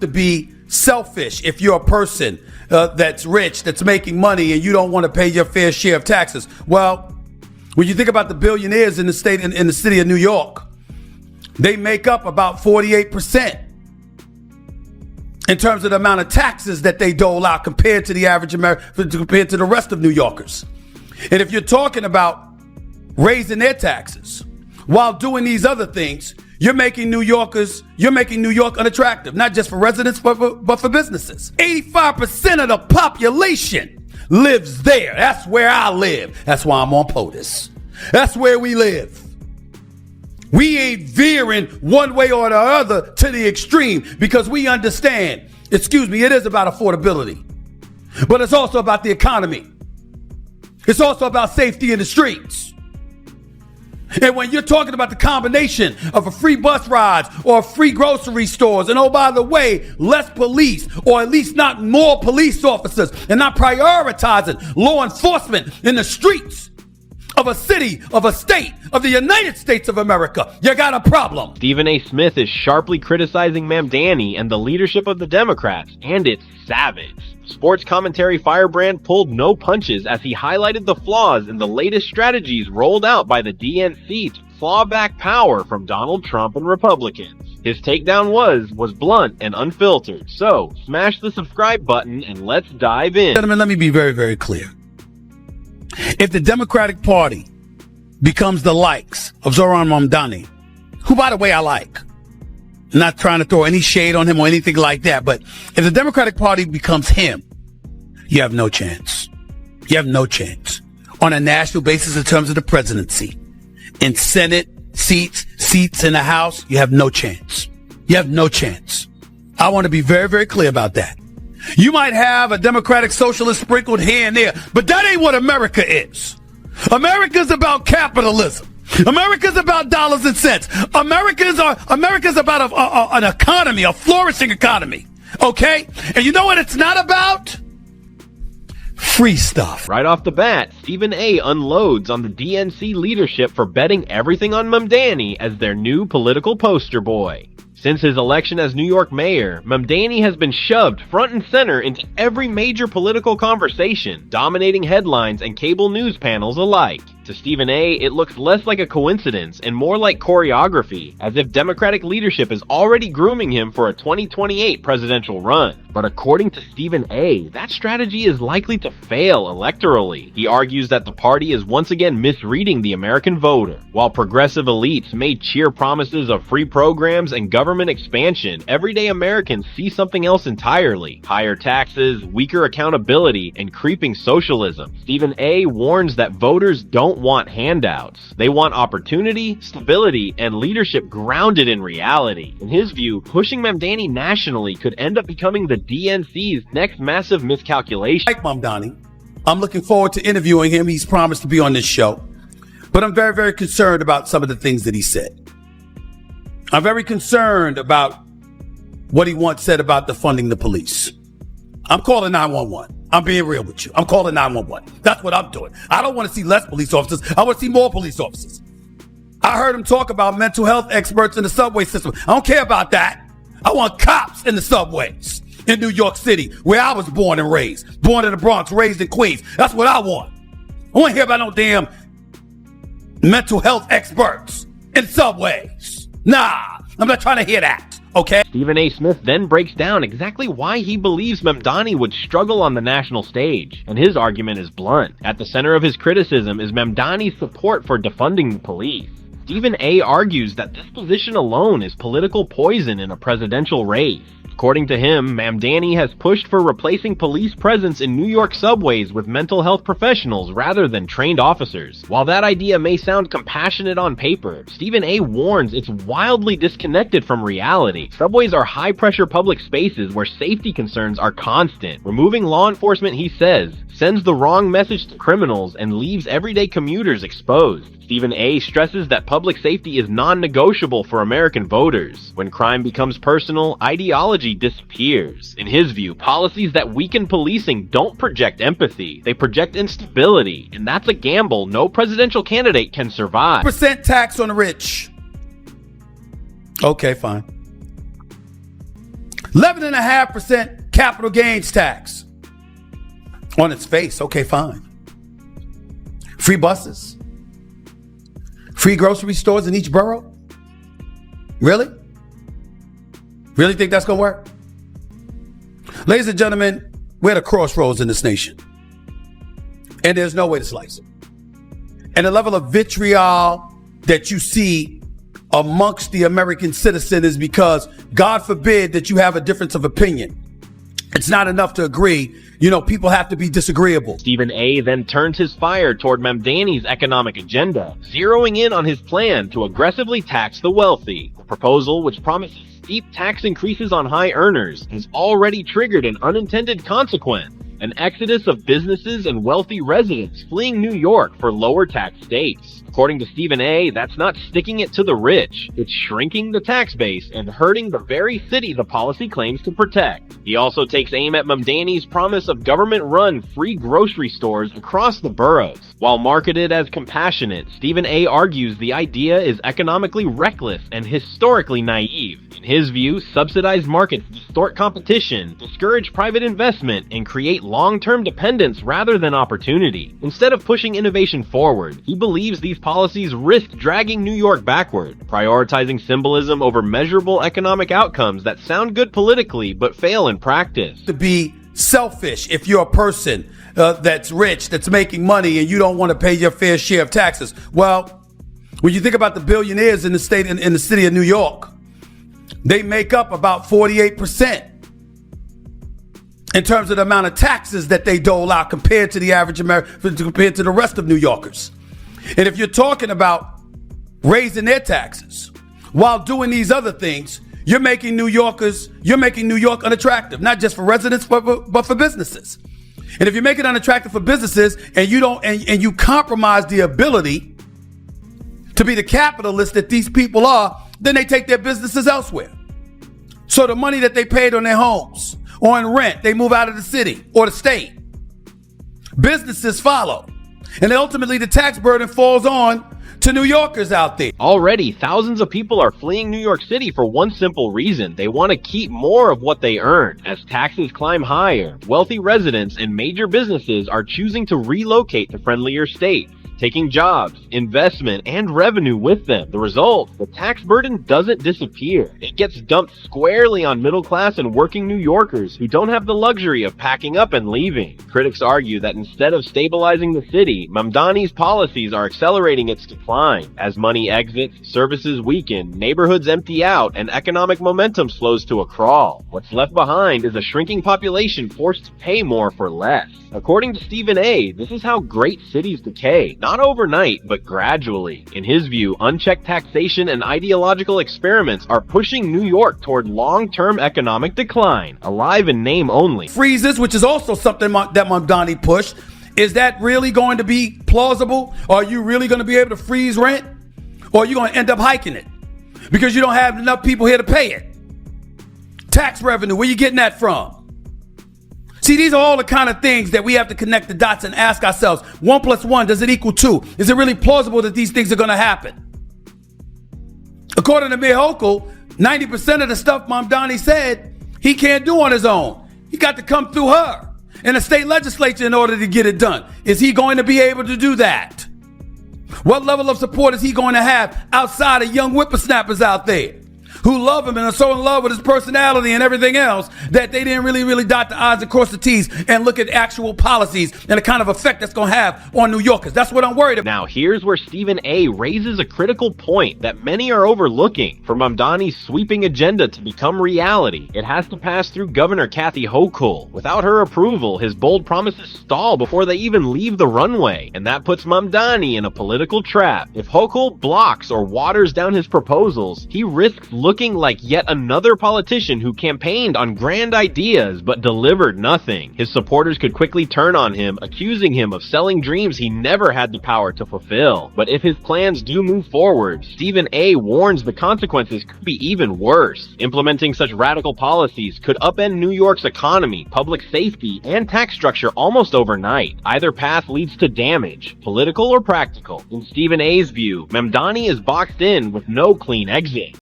to be selfish if you're a person that's rich, that's making money, and you don't want to pay your fair share of taxes. Well, when you think about the billionaires in the state, in the city of New York, they make up about 48% in terms of the amount of taxes that they dole out compared to the average American, compared to the rest of New Yorkers. And if you're talking about raising their taxes while doing these other things, you're making New York unattractive, not just for residents, but for businesses. 85% of the population lives there. That's where I live. That's why I'm on POTUS. That's where we live. We ain't veering one way or the other to the extreme because we understand, it is about affordability, but it's also about the economy. It's also about safety in the streets. And when you're talking about the combination of a free bus rides or free grocery stores, and oh, by the way, less police, or at least not more police officers, and not prioritizing law enforcement in the streets of a city, of a state, of the United States of America, you got a problem. Stephen A. Smith is sharply criticizing Mamdani and the leadership of the Democrats, and it's savage. Sports commentary firebrand pulled no punches as he highlighted the flaws in the latest strategies rolled out by the DNC to claw back power from Donald Trump and Republicans. His takedown was blunt and unfiltered. So, smash the subscribe button and let's dive in. Gentlemen, let me be very, very clear. If the Democratic Party becomes the likes of Zohran Mamdani, who, by the way, I like, I'm not trying to throw any shade on him or anything like that, but if the Democratic Party becomes him, you have no chance. You have no chance on a national basis in terms of the presidency. In Senate seats in the House, you have no chance. You have no chance. I want to be very, very clear about that. You might have a Democratic socialist sprinkled here and there, but that ain't what America is. America's about capitalism. America's about dollars and cents. America's about an economy, a flourishing economy. Okay? And you know what it's not about? Free stuff. Right off the bat, Stephen A. unloads on the DNC leadership for betting everything on Mamdani as their new political poster boy. Since his election as New York mayor, Mamdani has been shoved front and center into every major political conversation, dominating headlines and cable news panels alike. To Stephen A., it looks less like a coincidence and more like choreography, as if Democratic leadership is already grooming him for a 2028 presidential run. But according to Stephen A., that strategy is likely to fail electorally. He argues that the party is once again misreading the American voter. While progressive elites may cheer promises of free programs and government expansion, everyday Americans see something else entirely: higher taxes, weaker accountability, and creeping socialism. Stephen A. warns that voters don't want handouts. They want opportunity, stability, and leadership grounded in reality. In his view, pushing Mamdani nationally could end up becoming the DNC's next massive miscalculation. Like Mamdani, I'm looking forward to interviewing him. He's promised to be on this show. But I'm very, very concerned about some of the things that he said. I'm very concerned about what he once said about defunding the police. I'm calling 911. I'm being real with you. I'm calling 911. That's what I'm doing. I don't want to see less police officers. I want to see more police officers. I heard him talk about mental health experts in the subway system. I don't care about that. I want cops in the subways in New York City, where I was born and raised. Born in the Bronx, raised in Queens. That's what I want. I want to hear about no damn mental health experts in subways. Nah, I'm not trying to hear that. Okay. Stephen A. Smith then breaks down exactly why he believes Mamdani would struggle on the national stage, and his argument is blunt. At the center of his criticism is Mamdani's support for defunding the police. Stephen A. argues that this position alone is political poison in a presidential race. According to him, Mamdani has pushed for replacing police presence in New York subways with mental health professionals rather than trained officers. While that idea may sound compassionate on paper, Stephen A. warns it's wildly disconnected from reality. Subways are high-pressure public spaces where safety concerns are constant. Removing law enforcement, he says, sends the wrong message to criminals and leaves everyday commuters exposed. Stephen A. stresses that public safety is non-negotiable for American voters. When crime becomes personal, ideology disappears. In his view, policies that weaken policing don't project empathy. They project instability, and that's a gamble no presidential candidate can survive. Percent tax on the rich. Okay, fine. 11.5% capital gains tax. On its face, okay, fine. Free buses. Free grocery stores in each borough. Really? Really think that's going to work? Ladies and gentlemen, we're at a crossroads in this nation. And there's no way to slice it. And the level of vitriol that you see amongst the American citizen is because, God forbid, that you have a difference of opinion. It's not enough to agree. People have to be disagreeable. Stephen A. then turns his fire toward Mamdani's economic agenda, zeroing in on his plan to aggressively tax the wealthy. The proposal, which promises steep tax increases on high earners, has already triggered an unintended consequence: an exodus of businesses and wealthy residents fleeing New York for lower tax states. According to Stephen A., that's not sticking it to the rich. It's shrinking the tax base and hurting the very city the policy claims to protect. He also takes aim at Mamdani's promise of government-run free grocery stores across the boroughs. While marketed as compassionate, Stephen A. argues the idea is economically reckless and historically naive. In his view, subsidized markets distort competition, discourage private investment, and create long-term dependence rather than opportunity. Instead of pushing innovation forward, he believes these policies risk dragging New York backward, prioritizing symbolism over measurable economic outcomes that sound good politically but fail in practice. To be selfish if you're a person that's rich, that's making money, and you don't want to pay your fair share of taxes. Well, when you think about the billionaires in the city of New York, they make up about 48% in terms of the amount of taxes that they dole out compared to the average American, compared to the rest of New Yorkers. And if you're talking about raising their taxes while doing these other things, you're making New York unattractive, not just for residents, but for businesses. And if you make it unattractive for businesses and you compromise the ability to be the capitalist that these people are, then they take their businesses elsewhere. So the money that they paid on their homes or in rent, they move out of the city or the state. Businesses follow. And ultimately the tax burden falls on to New Yorkers out there. Already, thousands of people are fleeing New York City for one simple reason: they want to keep more of what they earn. As taxes climb higher, wealthy residents and major businesses are choosing to relocate to friendlier states, taking jobs, investment, and revenue with them. The result: the tax burden doesn't disappear. It gets dumped squarely on middle-class and working New Yorkers who don't have the luxury of packing up and leaving. Critics argue that instead of stabilizing the city, Mamdani's policies are accelerating its decline. As money exits, services weaken, neighborhoods empty out, and economic momentum slows to a crawl. What's left behind is a shrinking population forced to pay more for less. According to Stephen A., this is how great cities decay, not overnight, but gradually. In his view, unchecked taxation and ideological experiments are pushing New York toward long-term economic decline, alive in name only. Freezes, which is also something that Mamdani pushed. Is that really going to be plausible? Are you really going to be able to freeze rent? Or are you going to end up hiking it? Because you don't have enough people here to pay it. Tax revenue, where you getting that from? See, these are all the kind of things that we have to connect the dots and ask ourselves. 1 + 1, does it equal 2? Is it really plausible that these things are going to happen? According to Mayor Hochul, 90% of the stuff Mamdani said he can't do on his own. He got to come through her in the state legislature in order to get it done. Is he going to be able to do that? What level of support is he going to have outside of young whippersnappers out there who love him and are so in love with his personality and everything else that they didn't really dot the I's and cross the T's and look at actual policies and the kind of effect that's going to have on New Yorkers? That's what I'm worried about. Now, here's where Stephen A. raises a critical point that many are overlooking. For Mamdani's sweeping agenda to become reality, it has to pass through Governor Kathy Hochul. Without her approval, his bold promises stall before they even leave the runway, and that puts Mamdani in a political trap. If Hochul blocks or waters down his proposals, he risks looking like yet another politician who campaigned on grand ideas but delivered nothing. His supporters could quickly turn on him, accusing him of selling dreams he never had the power to fulfill. But if his plans do move forward, Stephen A. warns the consequences could be even worse. Implementing such radical policies could upend New York's economy, public safety, and tax structure almost overnight. Either path leads to damage, political or practical. In Stephen A.'s view, Mamdani is boxed in with no clean exit.